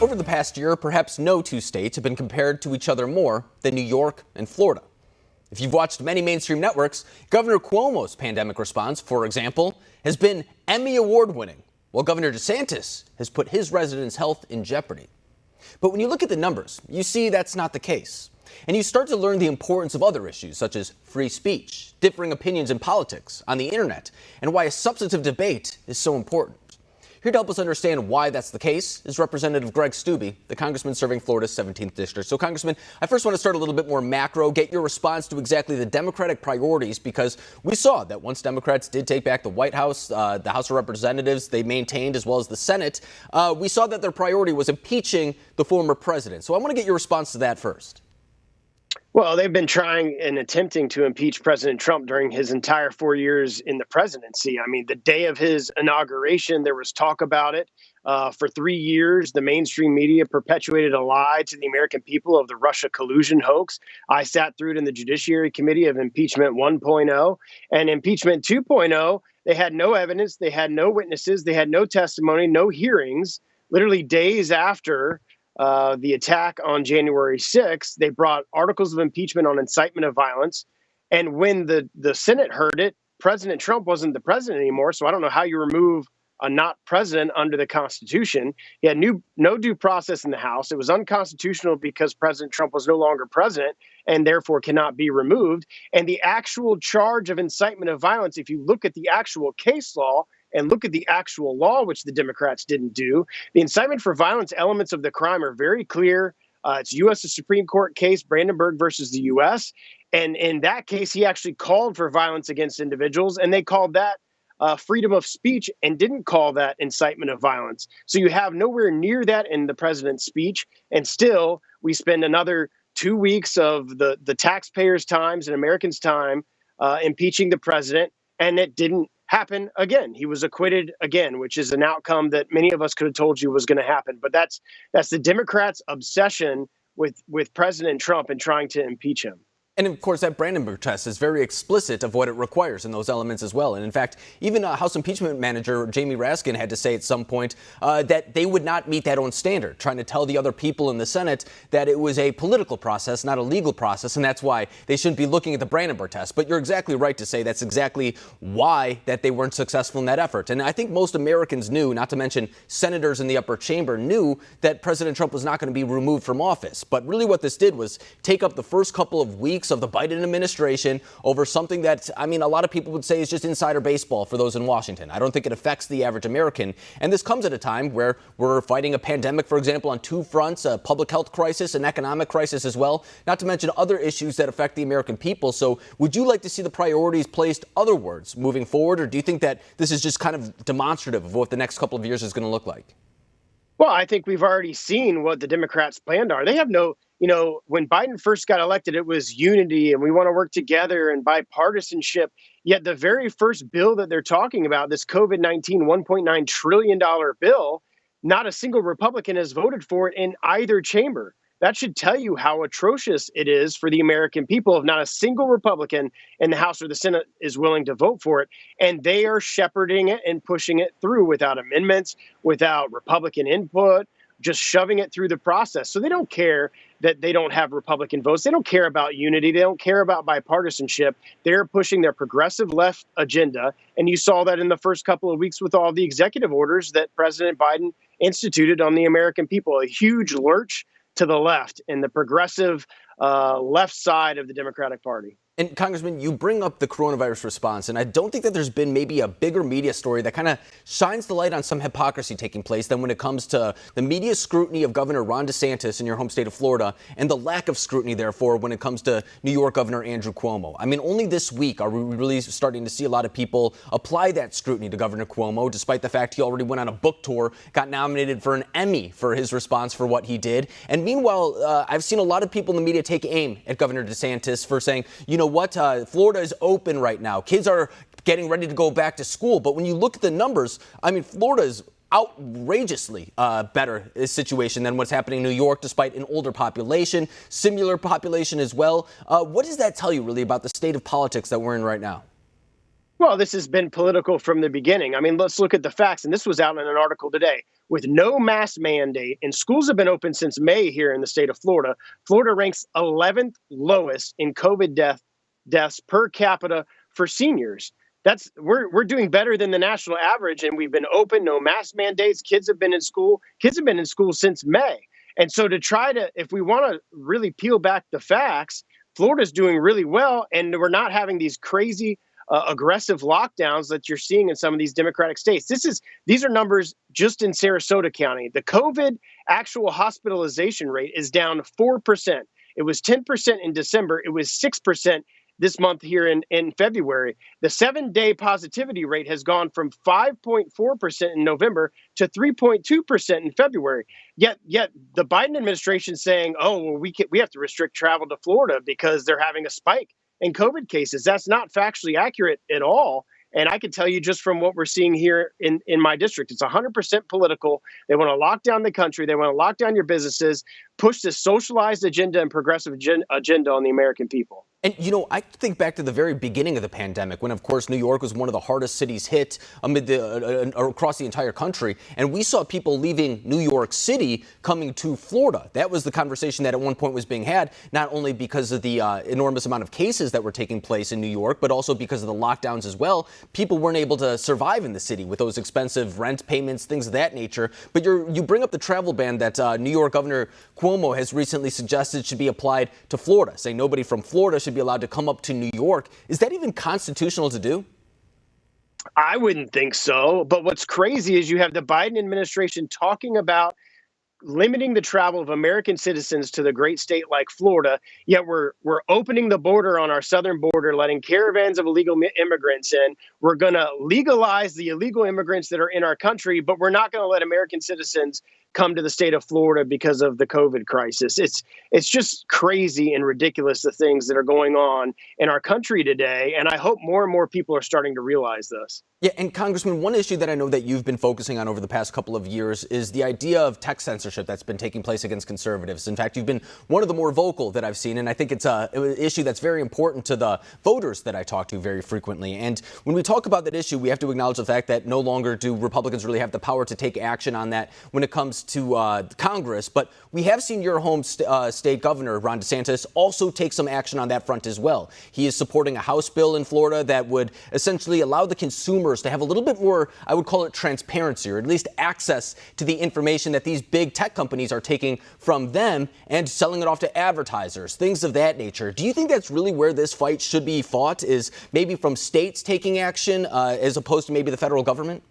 Over the past year, perhaps no two states have been compared to each other more than New York and Florida. If you've watched many mainstream networks, Governor Cuomo's pandemic response, for example, has been Emmy Award-winning, while Governor DeSantis has put his residents' health in jeopardy. But when you look at the numbers, you see that's not the case. And you start to learn the importance of other issues, such as free speech, differing opinions in politics, on the internet, and why a substantive debate is so important. Here to help us understand why that's the case is Representative Greg Steube, the congressman serving Florida's 17th district. So, Congressman, I first want to start a little bit more macro, get your response to exactly the Democratic priorities, because we saw that once Democrats did take back the White House, the House of Representatives, they maintained, as well as the Senate, we saw that their priority was impeaching the former president. So I want to get your response to that first. Well, they've been trying and attempting to impeach President Trump during his entire 4 years in the presidency. I mean, the day of his inauguration, there was talk about it. For 3 years, the mainstream media perpetuated a lie to the American people of the Russia collusion hoax. I sat through it in the Judiciary Committee of Impeachment 1.0 and Impeachment 2.0. They had no evidence. They had no witnesses. They had no testimony, no hearings. Literally days after the attack on January 6th, they brought articles of impeachment on incitement of violence. And when the Senate heard it, President Trump wasn't the president anymore. So I don't know how you remove a not president under the Constitution. He had no due process in the House. It was unconstitutional because President Trump was no longer president and therefore cannot be removed. And the actual charge of incitement of violence, if you look at the actual case law, and look at the actual law, which the Democrats didn't do. The incitement for violence elements of the crime are very clear. It's U.S. Supreme Court case, Brandenburg versus the U.S. And in that case, he actually called for violence against individuals, and they called that freedom of speech and didn't call that incitement of violence. So you have nowhere near that in the president's speech. And still, we spend another 2 weeks of the taxpayers' times and Americans' time impeaching the president, and it didn't happen again. He was acquitted again, which is an outcome that many of us could have told you was going to happen. But that's the Democrats' obsession with President Trump and trying to impeach him. And of course, that Brandenburg test is very explicit of what it requires in those elements as well. And in fact, even House Impeachment Manager Jamie Raskin had to say at some point that they would not meet that own standard, trying to tell the other people in the Senate that it was a political process, not a legal process. And that's why they shouldn't be looking at the Brandenburg test. But you're exactly right to say that's exactly why that they weren't successful in that effort. And I think most Americans knew, not to mention senators in the upper chamber, knew that President Trump was not going to be removed from office. But really what this did was take up the first couple of weeks of the Biden administration over something that, I mean, a lot of people would say is just insider baseball for those in Washington. I don't think it affects the average American. And this comes at a time where we're fighting a pandemic, for example, on two fronts, a public health crisis, an economic crisis as well, not to mention other issues that affect the American people. So would you like to see the priorities placed otherwards moving forward, or do you think that this is just kind of demonstrative of what the next couple of years is going to look like? Well, I think we've already seen what the Democrats' plans are. They have when Biden first got elected, it was unity and we want to work together and bipartisanship. Yet the very first bill that they're talking about, this COVID-19 $1.9 trillion bill, not a single Republican has voted for it in either chamber. That should tell you how atrocious it is for the American people if not a single Republican in the House or the Senate is willing to vote for it. And they are shepherding it and pushing it through without amendments, without Republican input, just shoving it through the process. So they don't care that they don't have Republican votes. They don't care about unity. They don't care about bipartisanship. They're pushing their progressive left agenda. And you saw that in the first couple of weeks with all the executive orders that President Biden instituted on the American people, a huge lurch to the left in the progressive left side of the Democratic Party. And Congressman, you bring up the coronavirus response, and I don't think that there's been maybe a bigger media story that kind of shines the light on some hypocrisy taking place than when it comes to the media scrutiny of Governor Ron DeSantis in your home state of Florida and the lack of scrutiny, therefore, when it comes to New York Governor Andrew Cuomo. I mean, only this week are we really starting to see a lot of people apply that scrutiny to Governor Cuomo, despite the fact he already went on a book tour, got nominated for an Emmy for his response for what he did. And meanwhile, I've seen a lot of people in the media take aim at Governor DeSantis for saying, you know what, Florida is open right now. Kids are getting ready to go back to school. But when you look at the numbers, I mean, Florida is outrageously better situation than what's happening in New York, despite an older population, similar population as well. What does that tell you really about the state of politics that we're in right now? Well, this has been political from the beginning. I mean, let's look at the facts. And this was out in an article today. with no mask mandate, and schools have been open since May here in the state of Florida. Florida ranks 11th lowest in COVID deaths per capita for seniors. We're doing better than the national average, and we've been open, no mask mandates. Kids have been in school. Kids have been in school since May. And so if we want to really peel back the facts, Florida's doing really well, and we're not having these crazy aggressive lockdowns that you're seeing in some of these Democratic states. These are numbers just in Sarasota County. The COVID actual hospitalization rate is down 4%. It was 10% in December. It was 6% this month here in February. The 7-day positivity rate has gone from 5.4% in November to 3.2% in February. Yet the Biden administration is saying, oh, well, we have to restrict travel to Florida because they're having a spike in COVID cases. That's not factually accurate at all. And I can tell you just from what we're seeing here in my district, it's 100% political. They want to lock down the country. They want to lock down your businesses, push this socialized agenda and progressive agenda on the American people. And, I think back to the very beginning of the pandemic when, of course, New York was one of the hardest cities hit across the entire country. And we saw people leaving New York City coming to Florida. That was the conversation that at one point was being had, not only because of the enormous amount of cases that were taking place in New York, but also because of the lockdowns as well. People weren't able to survive in the city with those expensive rent payments, things of that nature. But you bring up the travel ban that New York Governor Cuomo has recently suggested should be applied to Florida, saying nobody from Florida should be allowed to come up to New York. Is that even constitutional to do? I wouldn't think so. But what's crazy is you have the Biden administration talking about limiting the travel of American citizens to the great state like Florida, yet we're opening the border on our southern border, letting caravans of illegal immigrants in. We're going to legalize the illegal immigrants that are in our country, but we're not going to let American citizens come to the state of Florida because of the COVID crisis. It's just crazy and ridiculous, the things that are going on in our country today. And I hope more and more people are starting to realize this. Yeah, and Congressman, one issue that I know that you've been focusing on over the past couple of years is the idea of tech censorship that's been taking place against conservatives. In fact, you've been one of the more vocal that I've seen, and I think it's an issue that's very important to the voters that I talk to very frequently. And when we talk about that issue, we have to acknowledge the fact that no longer do Republicans really have the power to take action on that when it comes to Congress. But we have seen your home state governor, Ron DeSantis, also take some action on that front as well. He is supporting a House bill in Florida that would essentially allow the consumers to have a little bit more, I would call it transparency, or at least access to the information that these big tech companies are taking from them and selling it off to advertisers, things of that nature. Do you think that's really where this fight should be fought, is maybe from states taking action as opposed to maybe the federal government?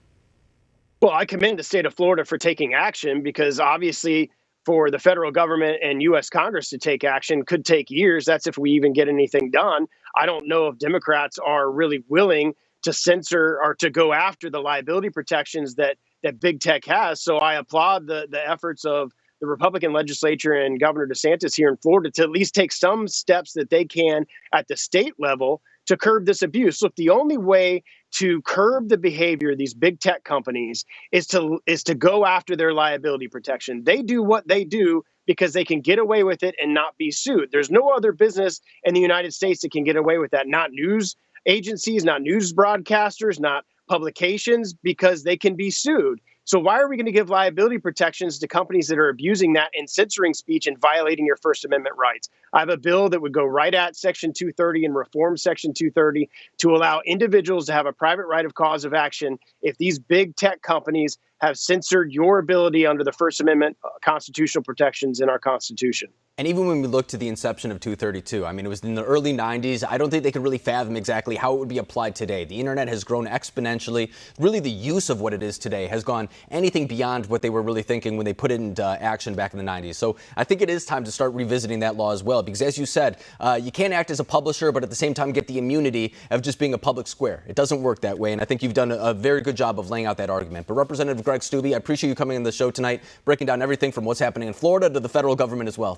Well, I commend the state of Florida for taking action, because obviously for the federal government and U.S. Congress to take action could take years. That's if we even get anything done. I don't know if Democrats are really willing to censor or to go after the liability protections that big tech has. So I applaud the efforts of the Republican legislature and Governor DeSantis here in Florida to at least take some steps that they can at the state level to curb this abuse. Look, the only way to curb the behavior of these big tech companies is to go after their liability protection. They do what they do because they can get away with it and not be sued. There's no other business in the United States that can get away with that. Not news agencies, not news broadcasters, not publications, because they can be sued. So why are we going to give liability protections to companies that are abusing that and censoring speech and violating your First Amendment rights? I have a bill that would go right at Section 230 and reform Section 230 to allow individuals to have a private right of cause of action if these big tech companies have censored your ability under the First Amendment constitutional protections in our Constitution. And even when we look to the inception of 232, I mean, it was in the early 90s. I don't think they could really fathom exactly how it would be applied today. The internet has grown exponentially. Really, the use of what it is today has gone anything beyond what they were really thinking when they put it into action back in the 90s. So I think it is time to start revisiting that law as well, because as you said, you can't act as a publisher, but at the same time get the immunity of just being a public square. It doesn't work that way, and I think you've done a very good job of laying out that argument. But Representative Greg Steube, I appreciate you coming on the show tonight, breaking down everything from what's happening in Florida to the federal government as well.